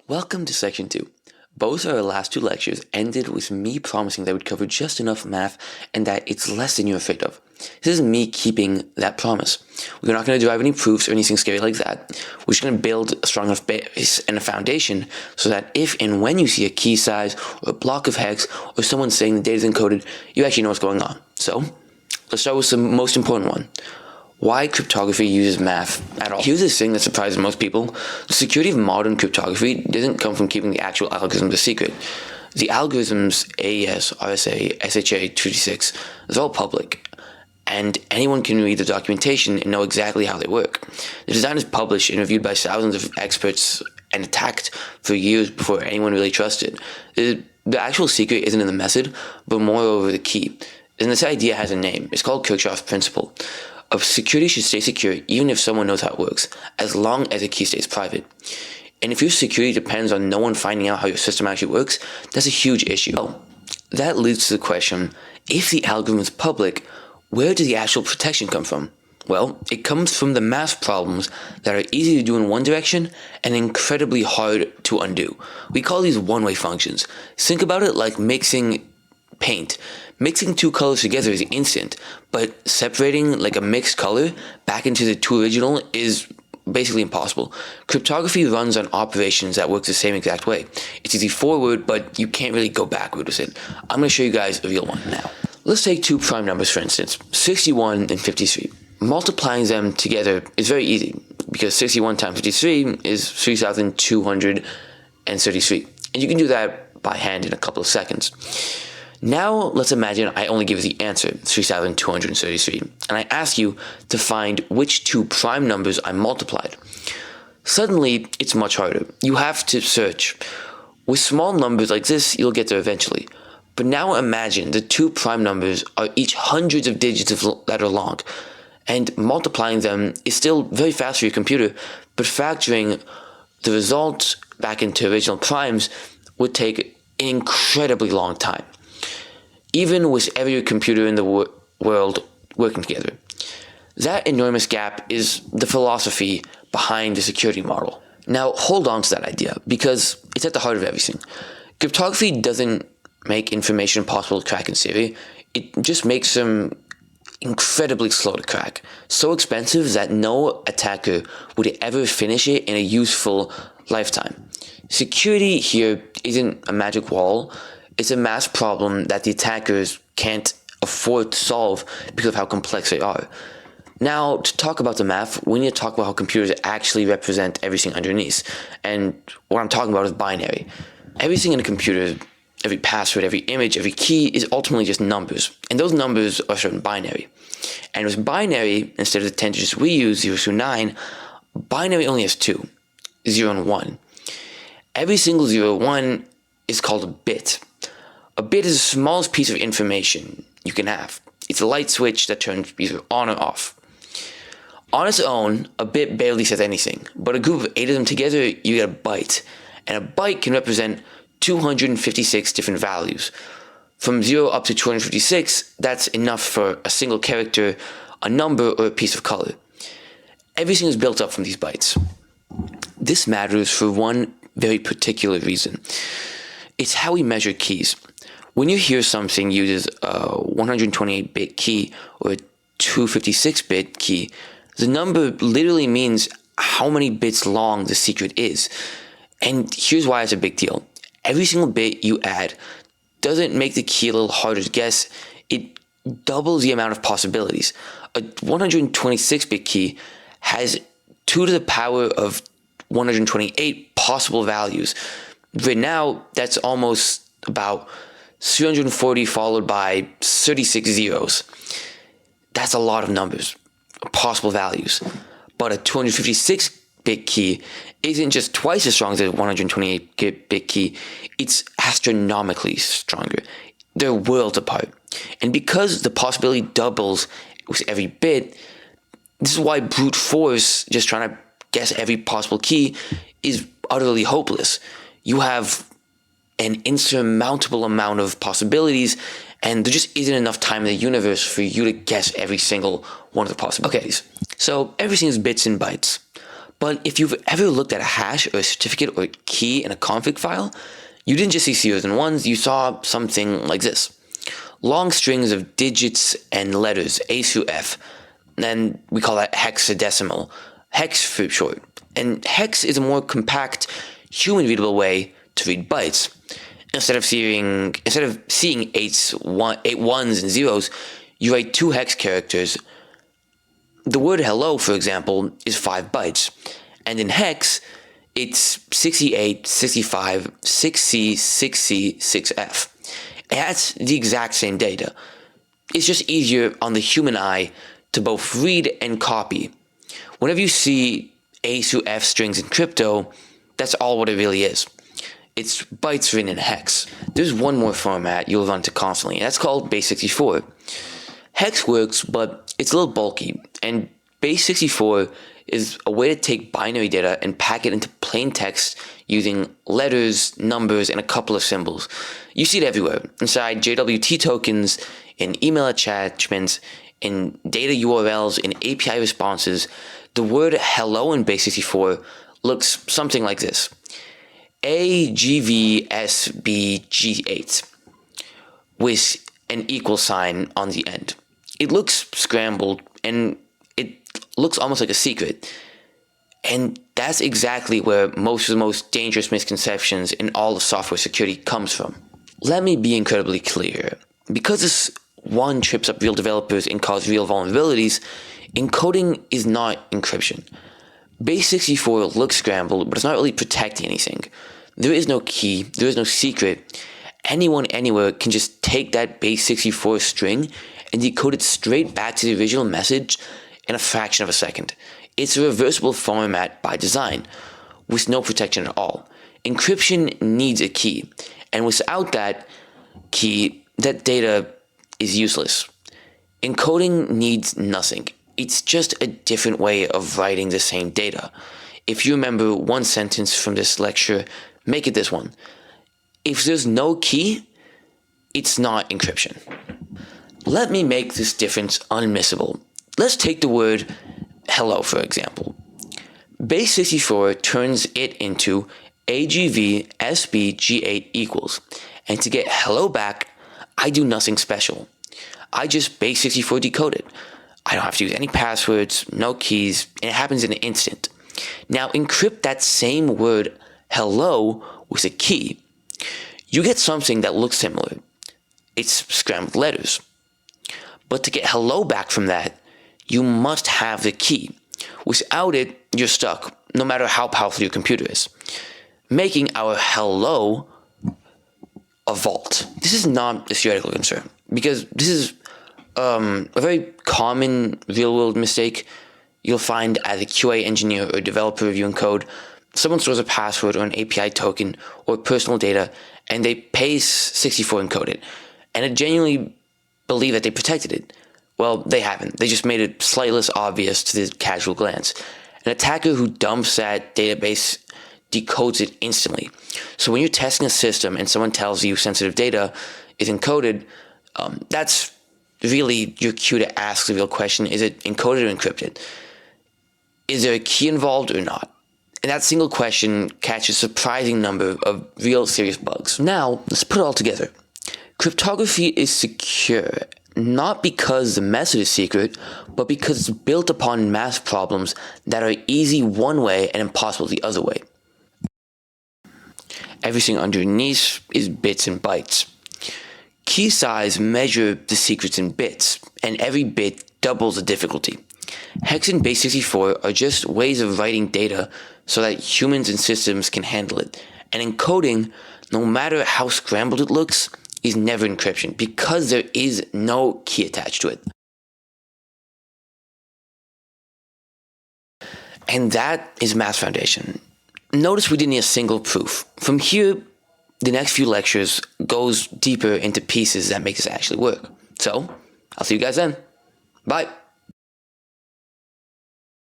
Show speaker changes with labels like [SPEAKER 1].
[SPEAKER 1] Welcome to section 2. Both our last two lectures ended with me promising that we'd cover just enough math and that it's less than you're afraid of. This is me keeping that promise. We're not going to derive any proofs or anything scary like that. We're just going to build a strong enough base and a foundation so that if and when you see a key size or a block of hex or someone saying the data is encoded, you actually know what's going on. So, let's start with the most important one. Why cryptography uses math at all. Here's the thing that surprises most people. The security of modern cryptography doesn't come from keeping the actual algorithms a secret. The algorithms AES, RSA, SHA, 256, they're all public. And anyone can read the documentation and know exactly how they work. The design is published and reviewed by thousands of experts and attacked for years before anyone really trusted. The actual secret isn't in the method, but more over the key. And this idea has a name. It's called Kirchhoff's principle. A security should stay secure even if someone knows how it works, as long as the key stays private. And if your security depends on no one finding out how your system actually works, that's a huge issue. Well, that leads to the question, if the algorithm is public, where does the actual protection come from? Well, it comes from the math problems that are easy to do in one direction and incredibly hard to undo. We call these one-way functions. Think about it like mixing paint. Mixing two colors together is instant, but separating like a mixed color back into the two original is basically impossible. Cryptography runs on operations that work the same exact way. It's easy forward, but you can't really go backward with it. I'm going to show you guys a real one now. Let's take two prime numbers for instance, 61 and 53. Multiplying them together is very easy because 61 times 53 is 3,233. And you can do that by hand in a couple of seconds. Now, let's imagine I only give you the answer, 3,233, and I ask you to find which two prime numbers I multiplied. Suddenly, it's much harder. You have to search. With small numbers like this, you'll get there eventually. But now imagine the two prime numbers are each hundreds of digits that are long, and multiplying them is still very fast for your computer, but factoring the results back into original primes would take an incredibly long time, even with every computer in the world working together. That enormous gap is the philosophy behind the security model. Now, hold on to that idea, because it's at the heart of everything. Cryptography doesn't make information possible to crack in theory. It just makes them incredibly slow to crack. So expensive that no attacker would ever finish it in a useful lifetime. Security here isn't a magic wall. It's a math problem that the attackers can't afford to solve because of how complex they are. Now, to talk about the math, we need to talk about how computers actually represent everything underneath. And what I'm talking about is binary. Everything in a computer, every password, every image, every key is ultimately just numbers. And those numbers are certain binary. And with binary, instead of the 10 digits we use, 0 through 9, binary only has two, 0 and 1. Every single 0 or 1 is called a bit. A bit is the smallest piece of information you can have. It's a light switch that turns either on or off. On its own, a bit barely says anything, but a group of 8 of them together, you get a byte. And a byte can represent 256 different values. From 0 up to 256, that's enough for a single character, a number, or a piece of color. Everything is built up from these bytes. This matters for one very particular reason. It's how we measure keys. When you hear something uses a 128-bit key or a 256-bit key, the number literally means how many bits long the secret is. And here's why it's a big deal. Every single bit you add doesn't make the key a little harder to guess, it doubles the amount of possibilities. A 126-bit key has 2 to the power of 128 possible values. Right now, that's almost about 340 followed by 36 zeros. That's a lot of numbers, possible values. But a 256-bit key isn't just twice as strong as a 128-bit key, it's astronomically stronger. They're worlds apart. And because the possibility doubles with every bit, this is why brute force, just trying to guess every possible key, is utterly hopeless. You have an insurmountable amount of possibilities, and there just isn't enough time in the universe for you to guess every single one of the possibilities. Okay, so everything is bits and bytes. But if you've ever looked at a hash or a certificate or a key in a config file, you didn't just see zeros and ones, you saw something like this. Long strings of digits and letters, A through F, and we call that hexadecimal, hex for short. And hex is a more compact, human-readable way to read bytes. Instead of seeing eight ones and zeros, you write 2 hex characters. The word hello, for example, is 5 bytes. And in hex, it's 68, 65, 6C, 6C, 6F. And that's the exact same data. It's just easier on the human eye to both read and copy. Whenever you see A through F strings in crypto, that's all what it really is. It's bytes written in hex. There's one more format you'll run into constantly, and that's called Base64. Hex works, but it's a little bulky, and Base64 is a way to take binary data and pack it into plain text using letters, numbers, and a couple of symbols. You see it everywhere, inside JWT tokens, in email attachments, in data URLs, in API responses. The word hello in Base64 looks something like this. AGVSBG8 with an equal sign on the end. It looks scrambled and it looks almost like a secret. And that's exactly where most of the most dangerous misconceptions in all of software security comes from. Let me be incredibly clear. Because this one trips up real developers and causes real vulnerabilities, encoding is not encryption. Base64 looks scrambled, but it's not really protecting anything. There is no key, there is no secret. Anyone anywhere can just take that Base64 string and decode it straight back to the original message in a fraction of a second. It's a reversible format by design, with no protection at all. Encryption needs a key, and without that key, that data is useless. Encoding needs nothing. It's just a different way of writing the same data. If you remember one sentence from this lecture, make it this one. If there's no key, it's not encryption. Let me make this difference unmissable. Let's take the word hello, for example. Base64 turns it into AGVSBG8 equals. And to get hello back, I do nothing special. I just Base64 decode it. I don't have to use any passwords, no keys, and it happens in an instant. Now encrypt that same word hello with a key. You get something that looks similar. It's scrambled letters. But to get hello back from that, you must have the key. Without it, you're stuck, no matter how powerful your computer is. Making our hello a vault. This is not a theoretical concern, because this is a very common real-world mistake you'll find as a QA engineer or developer reviewing code. Someone stores a password or an API token or personal data, and they Base64 encode it, and it genuinely believe that they protected it. Well, they haven't. They just made it slightly less obvious to the casual glance. An attacker who dumps that database decodes it instantly. So when you're testing a system and someone tells you sensitive data is encoded, that's really your cue to ask the real question: is it encoded or encrypted? Is there a key involved or not? And that single question catches a surprising number of real serious bugs. Now, let's put it all together. Cryptography is secure, not because the method is secret, but because it's built upon math problems that are easy one way and impossible the other way. Everything underneath is bits and bytes. Key size measure the secrets in bits, and every bit doubles the difficulty. Hex and Base64 are just ways of writing data so that humans and systems can handle it. And encoding, no matter how scrambled it looks, is never encryption because there is no key attached to it. And that is Math Foundation. Notice we didn't need a single proof. From here, the next few lectures goes deeper into pieces that make this actually work. So, I'll see you guys then. Bye.